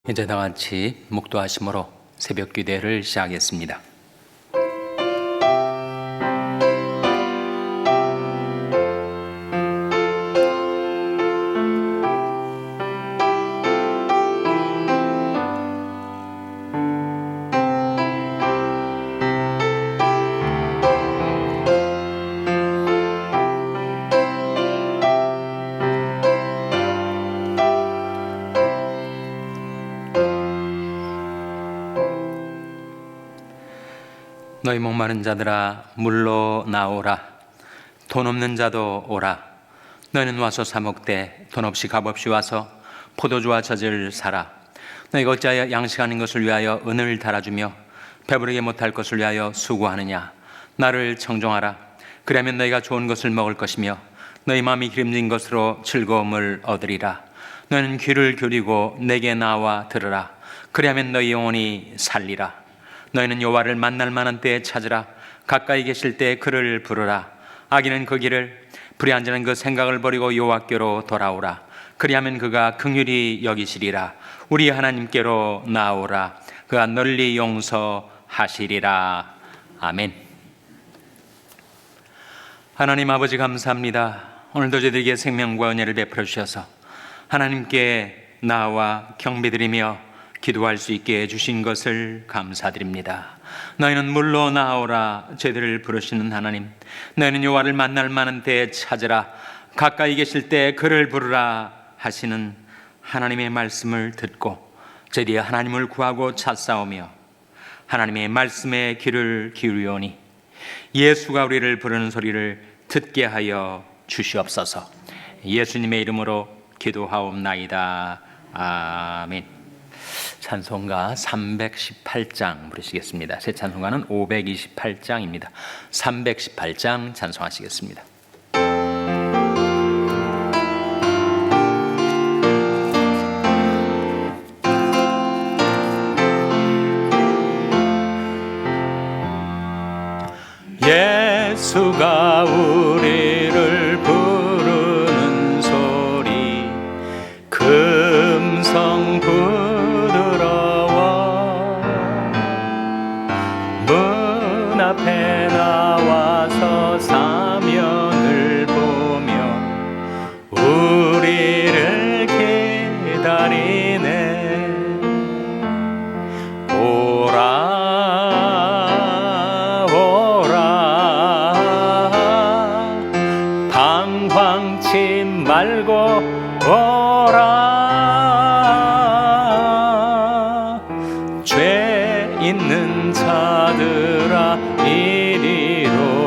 이제 다 같이 묵도하심으로 새벽 기도를 시작하겠습니다. 너희 목마른 자들아 물로 나오라. 돈 없는 자도 오라. 너희는 와서 사 먹되 돈 없이 값 없이 와서 포도주와 젖을 사라. 너희가 어찌하여 양식 아닌 것을 위하여 은을 달아주며 배부르게 못할 것을 위하여 수고하느냐. 나를 청종하라. 그러면 너희가 좋은 것을 먹을 것이며 너희 마음이 기름진 것으로 즐거움을 얻으리라. 너희는 귀를 기울이고 내게 나와 들으라. 그리하면 너희 영혼이 살리라. 너희는 여호와를 만날 만한 때에 찾으라. 가까이 계실 때 그를 부르라. 악인은 그 길을, 불의한 자는 그 생각을 버리고 여호와께로 돌아오라. 그리하면 그가 긍휼히 여기시리라. 우리 하나님께로 나오라. 그가 널리 용서하시리라. 아멘. 하나님 아버지 감사합니다. 오늘도 저희들에게 생명과 은혜를 베풀어 주셔서 하나님께 나와 경배드리며 기도할 수 있게 해주신 것을 감사드립니다. 너희는 물로 나오라. 저희들을 부르시는 하나님, 너희는 여호와를 만날 만한 때에 찾으라. 가까이 계실 때 그를 부르라 하시는 하나님의 말씀을 듣고 저희들이 하나님을 구하고 찾사오며 하나님의 말씀에 귀를 기울이오니 예수가 우리를 부르는 소리를 듣게 하여 주시옵소서. 예수님의 이름으로 기도하옵나이다. 아멘. 찬송가 318장 부르시겠습니다. 새 찬송가는 528장입니다. 318장 찬송하시겠습니다. 예수가 우리를 부르는 소리 금성 문 앞에 나와서 사면을 보며 우리를 기다리네. 오라 오라 방황치 말고 오라. 죄 있는 자들아 이리로라.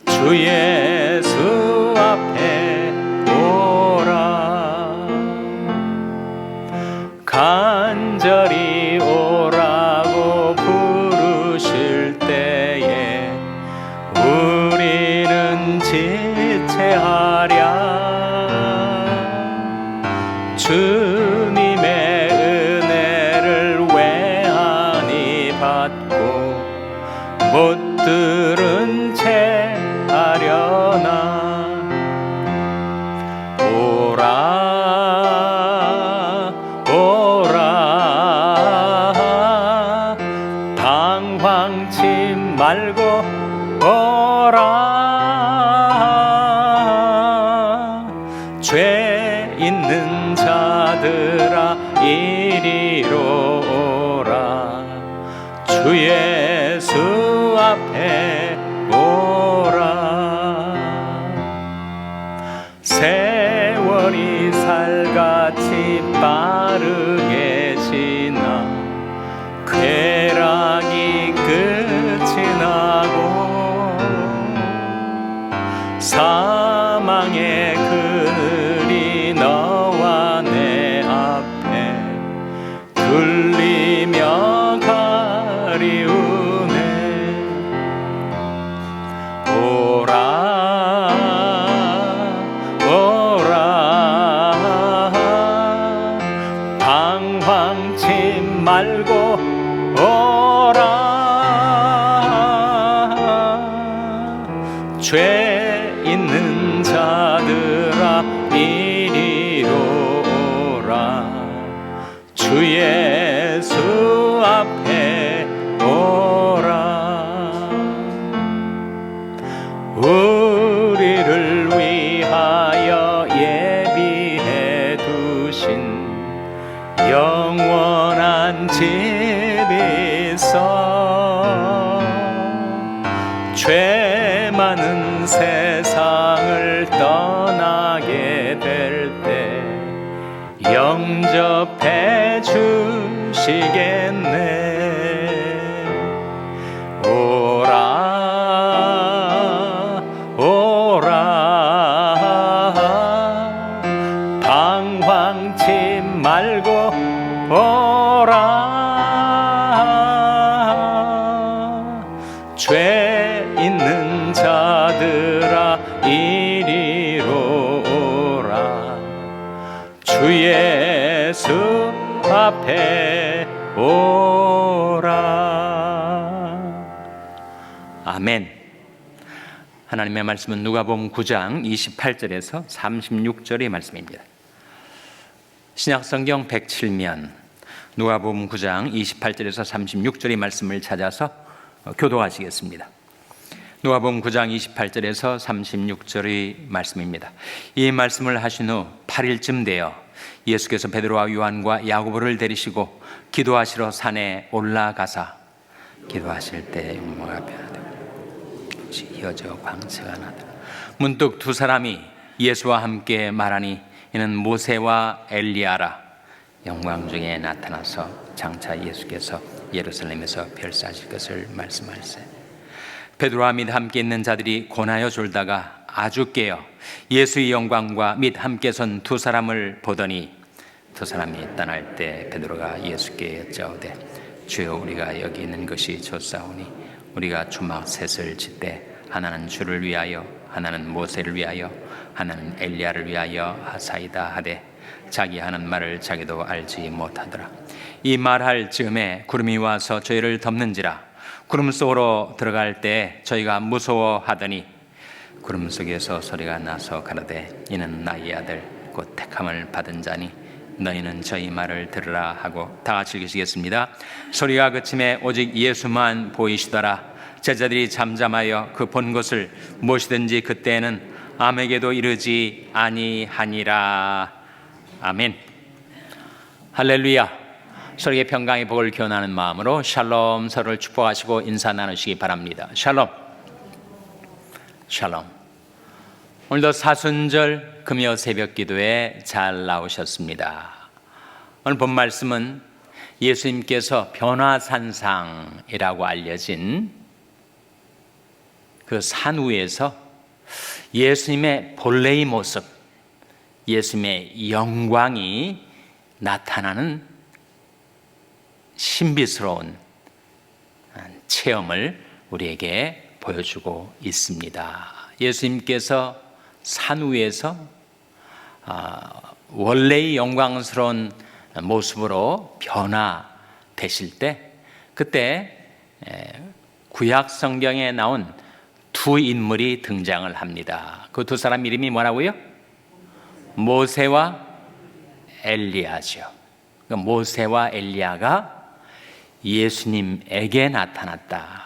주 예수 앞에 오라. 간절히 오라고 부르실 때에 우리는 지체하랴. 주님의 은혜를 외하니 받고 못 들은 채 하려나. 오라 오라 방황치 말고 오라. 죄 있는 자들아 이리로 오라. 주 예수 앞에 오라. 세월이 살같이 빠르게 지나 쾌락이 끝이 나고 사망의 그늘이 너와 내 앞에 둘리며 가리우네. 오라 오라 방황치 말고 오라. 죄 있는 자들아 이리로 오라. 주 예수 앞에 오라. 우리를 위하여 예비해 두신 영원한 집이 있어. 죄 많은 세상을 떠나게 될 때 영접해 주시겠네. 오라 오라, 방황치 말고 오라. 죄 있는 자들아 이리로 오라. 주 예수 앞에 오라. 아멘. 하나님의 말씀은 누가복음 9장 28절에서 36절의 말씀입니다. 신약성경 107면 누가복음 9장 28절에서 36절의 말씀을 찾아서 교도하시겠습니다. 누가복음 9장 28절에서 36절의 말씀입니다. 이 말씀을 하신 후 8일쯤 되어 예수께서 베드로와 요한과 야고보를 데리시고 기도하시러 산에 올라가사 기도하실 때 용모가 변하되 이어져 광채가 나더라. 문득 두 사람이 예수와 함께 말하니 이는 모세와 엘리야라. 영광 중에 나타나서 장차 예수께서 예루살렘에서 별세하실 것을 말씀하시세. 베드로와 및 함께 있는 자들이 고나여 졸다가 아주 깨어 예수의 영광과 및 함께 선 두 사람을 보더니 두 사람이 떠날 때 베드로가 예수께 여짜오되 주여 우리가 여기 있는 것이 좋사오니 우리가 주막 셋을 짓되 하나는 주를 위하여 하나는 모세를 위하여 하나는 엘리야를 위하여 하사이다 하되 자기 하는 말을 자기도 알지 못하더라. 이 말할 즈음에 구름이 와서 저희를 덮는지라. 구름 속으로 들어갈 때 저희가 무서워하더니 구름 속에서 소리가 나서 가라되 이는 나의 아들 곧 택함을 받은 자니 너희는 저희 말을 들으라 하고 다 같이 읽으시겠습니다. 소리가 그침에 오직 예수만 보이시더라. 제자들이 잠잠하여 그 본 것을 무엇이든지 그때에는 아무에게도 이르지 아니하니라. 아멘. 할렐루야. 서로의 평강의 복을 기원하는 마음으로 샬롬, 서로를 축복하시고 인사 나누시기 바랍니다. 샬롬. 샬롬. 오늘도 사순절 금요 새벽 기도에 잘 나오셨습니다. 오늘 본 말씀은 예수님께서 변화산상이라고 알려진 그 산 위에서 예수님의 본래의 모습, 예수님의 영광이 나타나는 신비스러운 체험을 우리에게 보여주고 있습니다. 예수님께서 산 위에서 원래의 영광스러운 모습으로 변화되실 때, 그때 구약 성경에 나온 두 인물이 등장을 합니다. 그 두 사람 이름이 뭐라고요? 모세와 엘리야죠. 모세와 엘리야가 예수님에게 나타났다.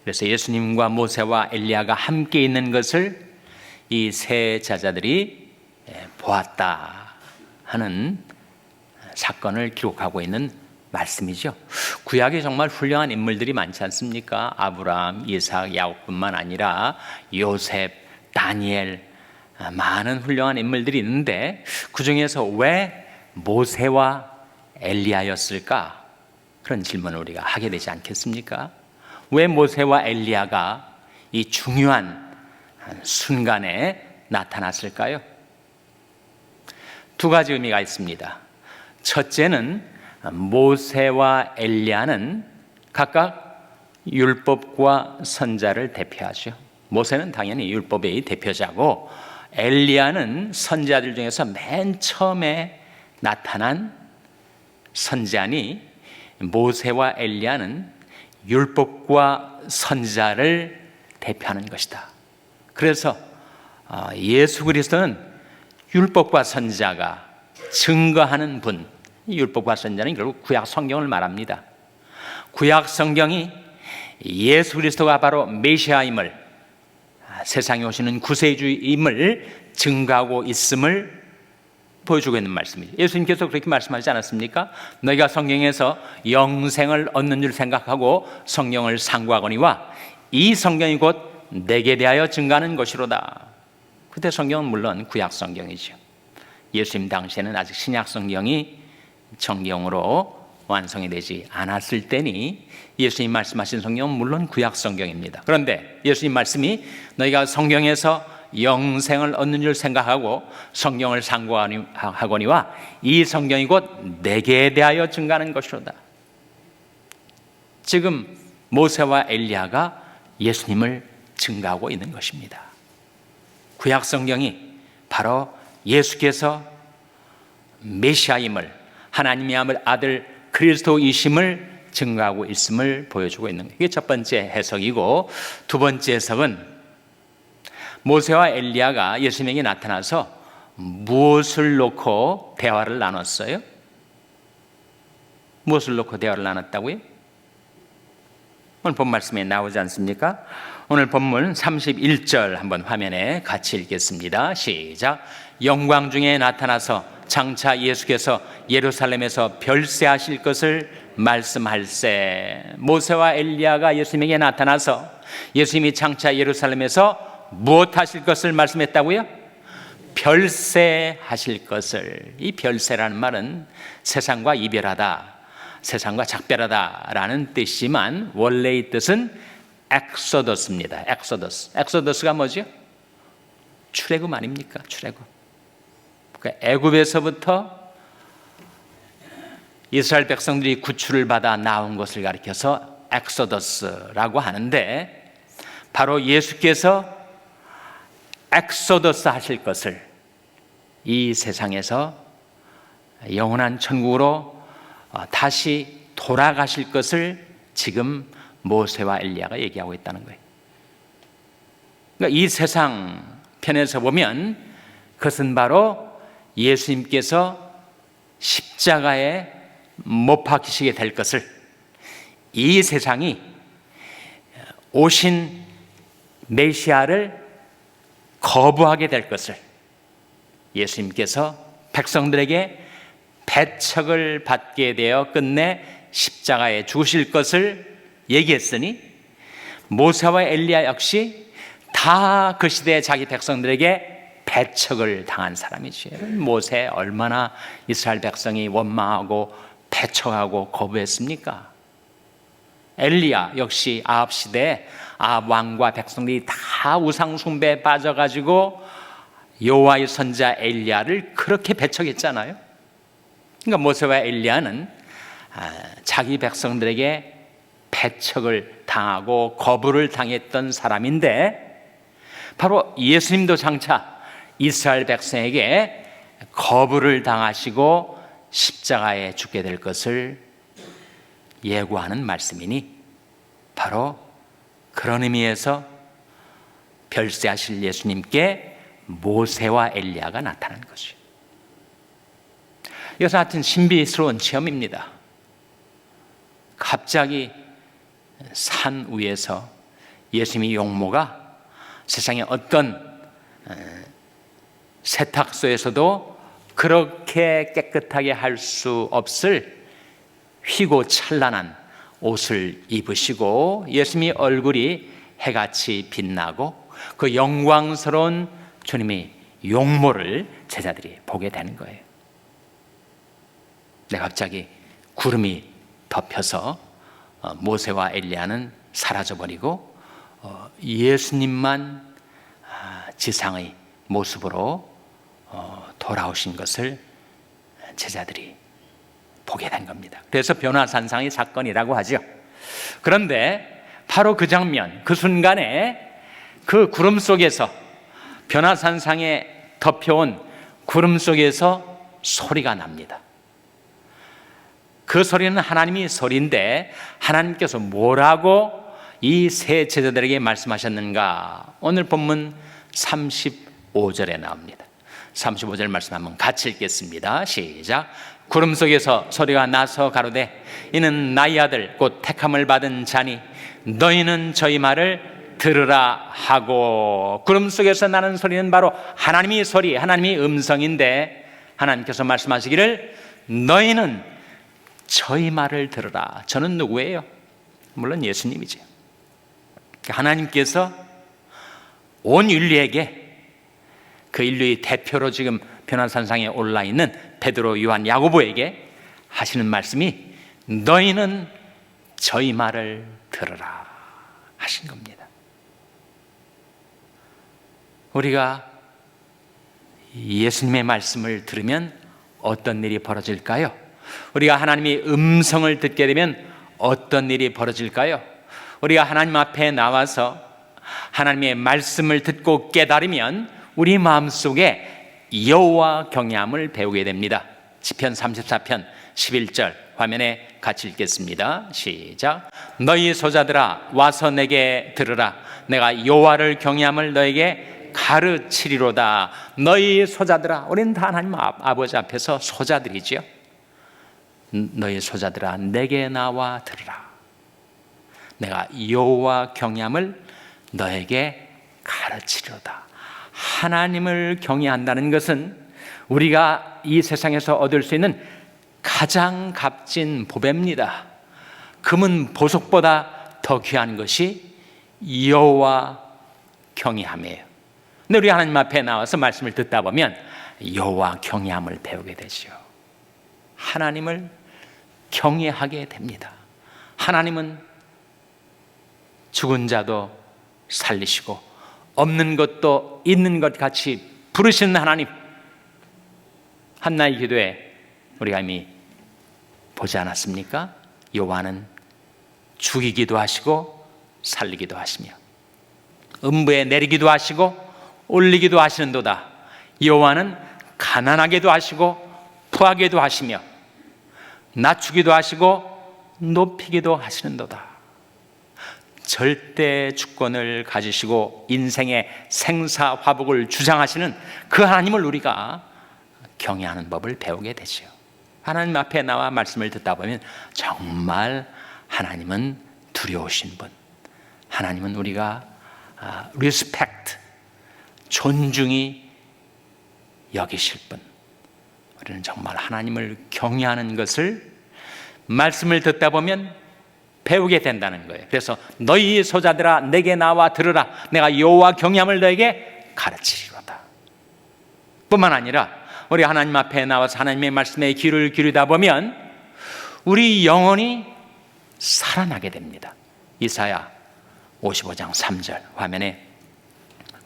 그래서 예수님과 모세와 엘리야가 함께 있는 것을 이 세 제자들이 보았다 하는 사건을 기록하고 있는 말씀이죠. 구약에 정말 훌륭한 인물들이 많지 않습니까? 아브라함, 이삭, 야곱뿐만 아니라 요셉, 다니엘, 많은 훌륭한 인물들이 있는데 그 중에서 왜 모세와 엘리야였을까? 그런 질문을 우리가 하게 되지 않겠습니까? 왜 모세와 엘리야가 이 중요한 순간에 나타났을까요? 두 가지 의미가 있습니다. 첫째는 모세와 엘리야는 각각 율법과 선자를 대표하죠. 모세는 당연히 율법의 대표자고 엘리야는 선지자들 중에서 맨 처음에 나타난 선지자니 모세와 엘리야는 율법과 선지자를 대표하는 것이다. 그래서 예수 그리스도는 율법과 선지자가 증거하는 분, 율법과 선지자는 결국 구약 성경을 말합니다. 구약 성경이 예수 그리스도가 바로 메시아임을, 세상에 오시는 구세주임을 증거하고 있음을 보여주고 있는 말씀이죠. 예수님께서 그렇게 말씀하지 않았습니까? 너희가 성경에서 영생을 얻는 줄 생각하고 성경을 상고하거니와 이 성경이 곧 내게 대하여 증거하는 것이로다. 그때 성경은 물론 구약 성경이죠. 예수님 당시에는 아직 신약 성경이 정경으로 완성이 되지 않았을 때니 예수님 말씀하신 성경은 물론 구약 성경입니다. 그런데 예수님 말씀이 너희가 성경에서 영생을 얻는 줄 생각하고 성경을 상고하거니와 이 성경이 곧 내게 대하여 증거하는 것이로다. 지금 모세와 엘리야가 예수님을 증거하고 있는 것입니다. 구약 성경이 바로 예수께서 메시아임을, 하나님의 아들 그리스도이심을 증거하고 있음을 보여주고 있는 거예요. 이게 첫 번째 해석이고, 두 번째 해석은 모세와 엘리야가 예수님에게 나타나서 무엇을 놓고 대화를 나눴어요? 무엇을 놓고 대화를 나눴다고요? 오늘 본 말씀에 나오지 않습니까? 오늘 본문 31절 한번 화면에 같이 읽겠습니다. 시작. 영광 중에 나타나서 장차 예수께서 예루살렘에서 별세하실 것을 말씀할세. 모세와 엘리야가 예수님에게 나타나서 예수님이 장차 예루살렘에서 무엇 하실 것을 말씀했다고요? 별세하실 것을. 이 별세라는 말은 세상과 이별하다, 세상과 작별하다라는 뜻이지만 원래의 뜻은 엑소더스입니다. 엑소더스. 엑소더스가 뭐죠? 출애굽 아닙니까? 출애굽. 그러니까 애굽에서부터 이스라엘 백성들이 구출을 받아 나온 것을 가리켜서 엑소더스라고 하는데, 바로 예수께서 엑소더스 하실 것을, 이 세상에서 영원한 천국으로 다시 돌아가실 것을 지금 모세와 엘리야가 얘기하고 있다는 거예요. 그러니까 이 세상 편에서 보면 그것은 바로 예수님께서 십자가에 못 박히시게 될 것을, 이 세상이 오신 메시아를 거부하게 될 것을, 예수님께서 백성들에게 배척을 받게 되어 끝내 십자가에 죽으실 것을 얘기했으니, 모세와 엘리야 역시 다 그 시대의 자기 백성들에게 배척을 당한 사람이지. 모세 얼마나 이스라엘 백성이 원망하고 배척하고 거부했습니까? 엘리야 역시 아합 시대에 아합 왕과 백성들이 다 우상 숭배에 빠져가지고 여호와의 선지자 엘리야를 그렇게 배척했잖아요. 그러니까 모세와 엘리야는 자기 백성들에게 배척을 당하고 거부를 당했던 사람인데, 바로 예수님도 장차 이스라엘 백성에게 거부를 당하시고 십자가에 죽게 될 것을 예고하는 말씀이니, 바로 그런 의미에서 별세하실 예수님께 모세와 엘리야가 나타난 것이죠. 이것은 하여튼 신비스러운 체험입니다. 갑자기 산 위에서 예수님의 용모가 세상에 어떤 세탁소에서도 그렇게 깨끗하게 할 수 없을 휘고 찬란한 옷을 입으시고, 예수님의 얼굴이 해같이 빛나고 그 영광스러운 주님의 용모를 제자들이 보게 되는 거예요. 근데 갑자기 구름이 덮여서 모세와 엘리야는 사라져버리고 예수님만 지상의 모습으로 돌아오신 것을 제자들이 보게 된 겁니다. 그래서 변화산상의 사건이라고 하죠. 그런데 바로 그 장면, 그 순간에 그 구름 속에서, 변화산상에 덮여온 구름 속에서 소리가 납니다. 그 소리는 하나님의 소리인데, 하나님께서 뭐라고 이 세 제자들에게 말씀하셨는가? 오늘 본문 35절에 나옵니다. 35절 말씀 한번 같이 읽겠습니다. 시작. 구름 속에서 소리가 나서 가로되 이는 나의 아들 곧 택함을 받은 자니 너희는 저희 말을 들으라 하고, 구름 속에서 나는 소리는 바로 하나님의 소리, 하나님의 음성인데 하나님께서 말씀하시기를 너희는 저희 말을 들으라. 저는 누구예요? 물론 예수님이죠. 하나님께서 온 인류에게, 그 인류의 대표로 지금 변화산상에 올라 있는 베드로, 요한, 야고보에게 하시는 말씀이 너희는 저희 말을 들으라 하신 겁니다. 우리가 예수님의 말씀을 들으면 어떤 일이 벌어질까요? 우리가 하나님의 음성을 듣게 되면 어떤 일이 벌어질까요? 우리가 하나님 앞에 나와서 하나님의 말씀을 듣고 깨달으면 우리 마음속에 여호와 경외함을 배우게 됩니다. 시편 34편 11절 화면에 같이 읽겠습니다. 시작. 너희 소자들아 와서 내게 들으라. 내가 여호와를 경외함을 너에게 가르치리로다. 너희 소자들아, 우리는 다 하나님 아버지 앞에서 소자들이지요. 너희 소자들아 내게 나와 들으라. 내가 여호와 경외함을 너에게 가르치리로다. 하나님을 경외한다는 것은 우리가 이 세상에서 얻을 수 있는 가장 값진 보배입니다. 금은 보석보다 더 귀한 것이 여호와 경외함이에요. 근데 우리 하나님 앞에 나와서 말씀을 듣다 보면 여호와 경외함을 배우게 되죠. 하나님을 경외하게 됩니다. 하나님은 죽은 자도 살리시고 없는 것도 있는 것 같이 부르시는 하나님. 한나의 기도에 우리가 이미 보지 않았습니까? 여호와는 죽이기도 하시고 살리기도 하시며 음부에 내리기도 하시고 올리기도 하시는도다. 여호와는 가난하게도 하시고 부하게도 하시며 낮추기도 하시고 높이기도 하시는도다. 절대 주권을 가지시고 인생의 생사화복을 주장하시는 그 하나님을 우리가 경외하는 법을 배우게 되죠. 하나님 앞에 나와 말씀을 듣다 보면 정말 하나님은 두려우신 분, 하나님은 우리가 respect, 존중이 여기실 분, 우리는 정말 하나님을 경외하는 것을 말씀을 듣다 보면 배우게 된다는 거예요. 그래서 너희 소자들아 내게 나와 들으라. 내가 여호와 경외함을 너에게 가르치리로다. 뿐만 아니라 우리 하나님 앞에 나와서 하나님의 말씀에 귀를 기울이다 보면 우리 영혼이 살아나게 됩니다. 이사야 55장 3절 화면에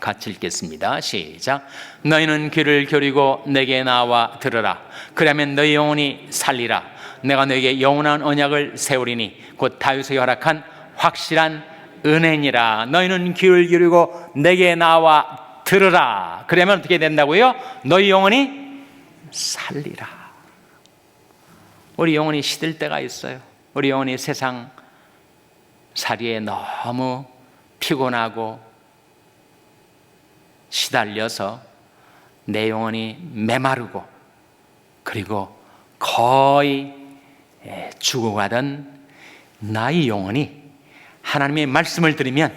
같이 읽겠습니다. 시작. 너희는 귀를 기울이고 내게 나와 들으라. 그러면 너희 영혼이 살리라. 내가 너에게 영원한 언약을 세우리니 곧 다윗의 허락한 확실한 은혜니라. 너희는 귀를 기울이고 내게 나와 들으라. 그러면 어떻게 된다고요? 너희 영혼이 살리라. 우리 영혼이 시들 때가 있어요. 우리 영혼이 세상 살이에 너무 피곤하고 시달려서 내 영혼이 메마르고 그리고 거의 죽어가던 나의 영혼이 하나님의 말씀을 들으면,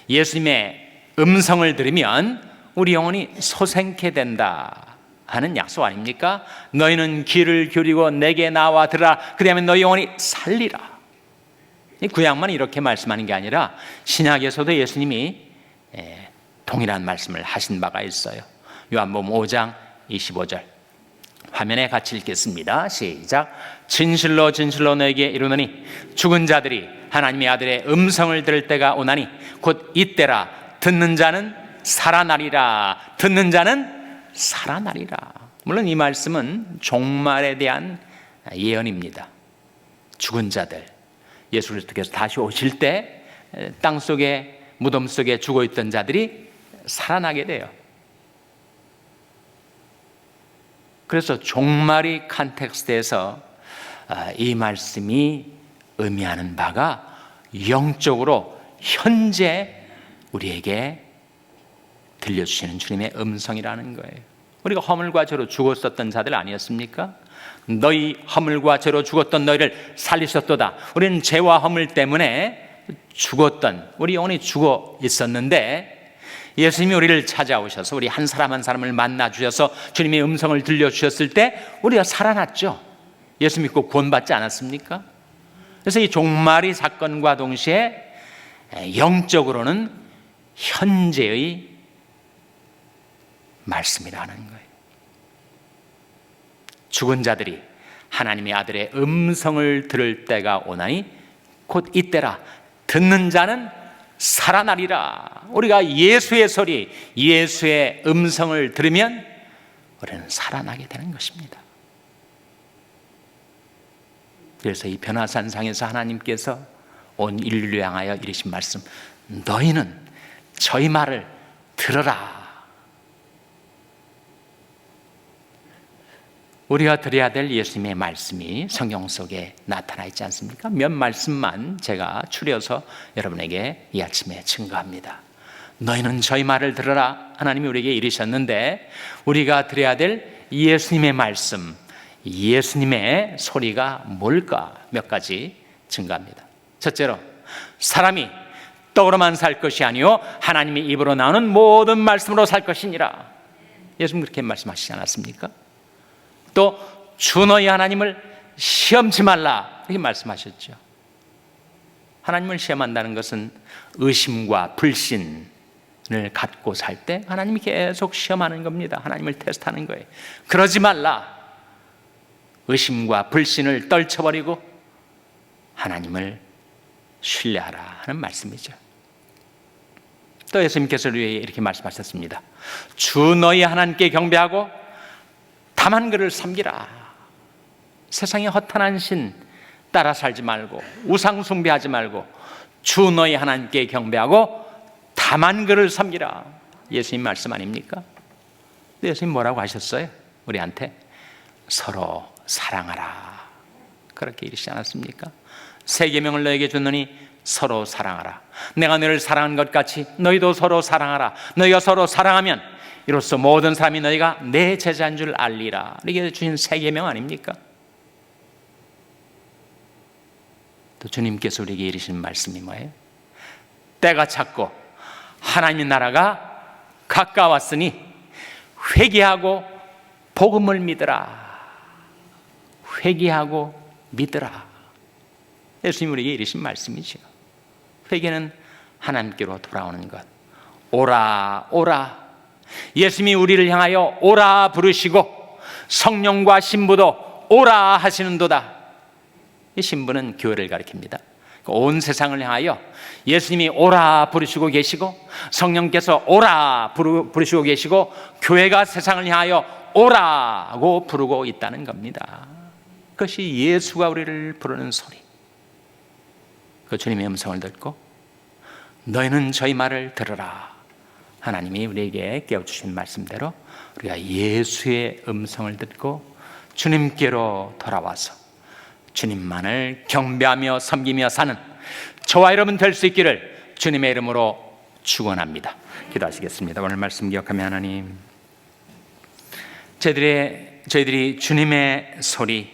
예수님의 음성을 들으면 우리 영혼이 소생케 된다 하는 약속 아닙니까? 너희는 귀를 기울이고 내게 나와 들으라. 그러면 너희 영혼이 살리라. 구약만 이렇게 말씀하는 게 아니라 신약에서도 예수님이 동일한 말씀을 하신 바가 있어요. 요한복음 5장 25절 화면에 같이 읽겠습니다. 시작. 진실로 진실로 너에게 이르노니 죽은 자들이 하나님의 아들의 음성을 들을 때가 오나니 곧 이때라. 듣는 자는 살아나리라. 듣는 자는 살아나리라. 물론 이 말씀은 종말에 대한 예언입니다. 죽은 자들, 예수 그리스도께서 다시 오실 때 땅속에 무덤 속에 죽어있던 자들이 살아나게 돼요. 그래서 종말의 컨텍스트에서 이 말씀이 의미하는 바가 영적으로 현재 우리에게 들려주시는 주님의 음성이라는 거예요. 우리가 허물과 죄로 죽었었던 자들 아니었습니까? 너희 허물과 죄로 죽었던 너희를 살리셨도다. 우리는 죄와 허물 때문에 죽었던, 우리 영혼이 죽어 있었는데 예수님이 우리를 찾아오셔서 우리 한 사람 한 사람을 만나 주셔서 주님의 음성을 들려주셨을 때 우리가 살아났죠. 예수 믿고 구원받지 않았습니까? 그래서 이 종말의 사건과 동시에 영적으로는 현재의 말씀이라는 거예요. 죽은 자들이 하나님의 아들의 음성을 들을 때가 오나니 곧 이때라. 듣는 자는 살아나리라. 우리가 예수의 소리, 예수의 음성을 들으면 우리는 살아나게 되는 것입니다. 그래서 이 변화산상에서 하나님께서 온 인류를 향하여 이르신 말씀, 너희는 저희 말을 들어라. 우리가 드려야 될 예수님의 말씀이 성경 속에 나타나 있지 않습니까? 몇 말씀만 제가 추려서 여러분에게 이 아침에 증거합니다. 너희는 저희 말을 들어라. 하나님이 우리에게 이르셨는데 우리가 드려야 될 예수님의 말씀, 예수님의 소리가 뭘까? 몇 가지 증거합니다. 첫째로, 사람이 떡으로만 살 것이 아니요 하나님의 입으로 나오는 모든 말씀으로 살 것이니라. 예수님 그렇게 말씀하시지 않았습니까? 또 주 너희 하나님을 시험치 말라 이렇게 말씀하셨죠. 하나님을 시험한다는 것은 의심과 불신을 갖고 살 때 하나님이 계속 시험하는 겁니다. 하나님을 테스트하는 거예요. 그러지 말라. 의심과 불신을 떨쳐버리고 하나님을 신뢰하라 하는 말씀이죠. 또 예수님께서 우리에게 이렇게 말씀하셨습니다. 주 너희 하나님께 경배하고 다만 그를 섬기라. 세상의 허탄한 신 따라 살지 말고 우상 숭배하지 말고 주 너희 하나님께 경배하고 다만 그를 섬기라. 예수님 말씀 아닙니까? 예수님 뭐라고 하셨어요? 우리한테 서로 사랑하라 그렇게 이르시지 않았습니까? 새 계명을 너에게 줬느니 서로 사랑하라. 내가 너를 사랑한 것 같이 너희도 서로 사랑하라. 너희가 서로 사랑하면 이로써 모든 사람이 너희가 내 제자인 줄 알리라. 이게 주신 새 계명 아닙니까? 또 주님께서 우리에게 이르시는 말씀이 뭐예요? 때가 찼고 하나님의 나라가 가까웠으니 회개하고 복음을 믿으라. 회개하고 믿으라. 예수님이 우리에게 이르신 말씀이죠. 회개는 하나님께로 돌아오는 것. 오라 오라. 예수님이 우리를 향하여 오라 부르시고 성령과 신부도 오라 하시는도다. 이 신부는 교회를 가리킵니다. 온 세상을 향하여 예수님이 오라 부르시고 계시고 성령께서 오라 부르시고 계시고 교회가 세상을 향하여 오라고 부르고 있다는 겁니다. 그것이 예수가 우리를 부르는 소리. 그 주님의 음성을 듣고 너희는 저희 말을 들으라. 하나님이 우리에게 깨워주신 말씀대로 우리가 예수의 음성을 듣고 주님께로 돌아와서 주님만을 경배하며 섬기며 사는 저와 여러분 될 수 있기를 주님의 이름으로 축원합니다. 기도하시겠습니다. 오늘 말씀 기억하며 하나님, 저희들이 주님의 소리,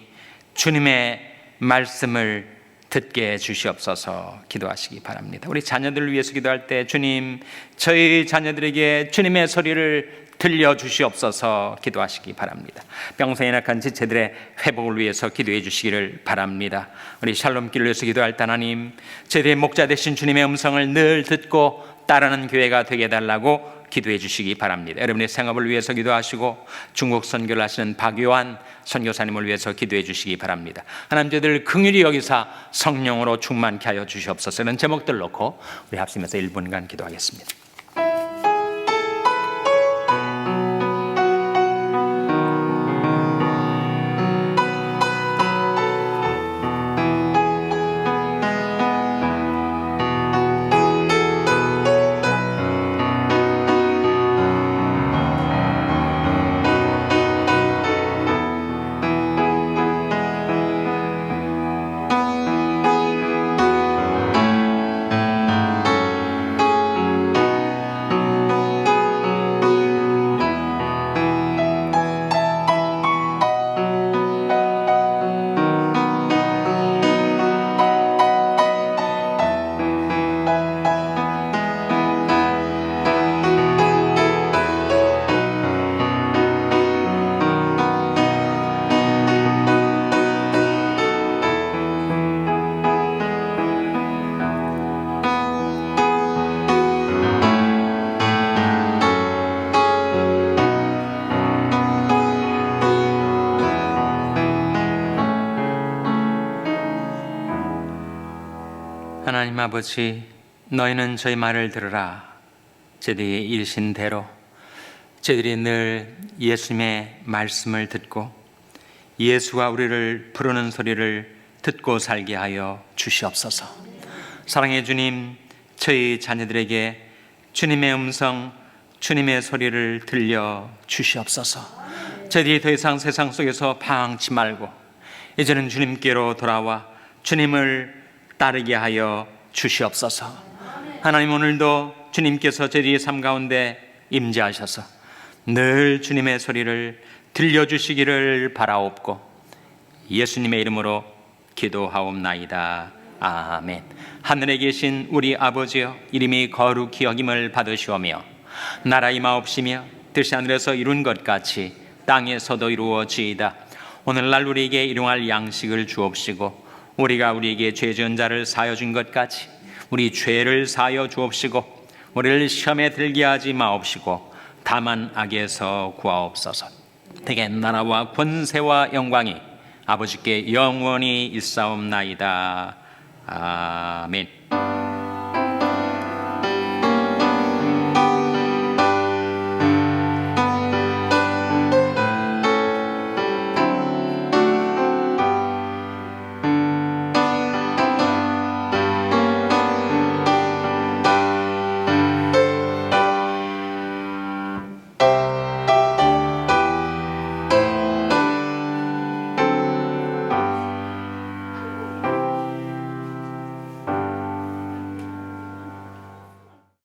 주님의 말씀을 듣게 해주시옵소서 기도하시기 바랍니다. 우리 자녀들을 위해서 기도할 때 주님, 저희 자녀들에게 주님의 소리를 들려주시옵소서 기도하시기 바랍니다. 병상에 낙한 지체들의 회복을 위해서 기도해 주시기를 바랍니다. 우리 샬롬길을 위해서 기도할 때 하나님, 저희들의 목자 되신 주님의 음성을 늘 듣고 따르는 교회가 되게 해달라고 기도해 주시기 바랍니다. 여러분의 생업을 위해서 기도하시고 중국 선교를 하시는 박요한 선교사님을 위해서 기도해 주시기 바랍니다. 하나님, 저희들 긍휼히 여기사 성령으로 충만케 하여 주시옵소서. 이런 제목들 놓고 우리 합심해서 1분간 기도하겠습니다. 하나님 아버지, 너희는 저희 말을 들으라. 저희들이 이르신 대로 저희들이 늘 예수님의 말씀을 듣고 예수가 우리를 부르는 소리를 듣고 살게 하여 주시옵소서. 사랑의 주님, 저희 자녀들에게 주님의 음성, 주님의 소리를 들려 주시옵소서. 저희들이 더 이상 세상 속에서 방황치 말고 이제는 주님께로 돌아와 주님을 따르게 하여 주시옵소서. 하나님, 오늘도 주님께서 저희의 삶 가운데 임재하셔서 늘 주님의 소리를 들려주시기를 바라옵고 예수님의 이름으로 기도하옵나이다. 아멘. 하늘에 계신 우리 아버지여, 이름이 거룩히 여김을 받으시오며 나라 임하옵시며 뜻이 하늘에서 이룬 것 같이 땅에서도 이루어지이다. 오늘날 우리에게 일용할 양식을 주옵시고 우리가 우리에게 죄 지은 자를 사하여 준 것 같이 우리 죄를 사하여 주옵시고 우리를 시험에 들게 하지 마옵시고 다만 악에서 구하옵소서. 대개 나라와 권세와 영광이 아버지께 영원히 있사옵나이다. 아멘.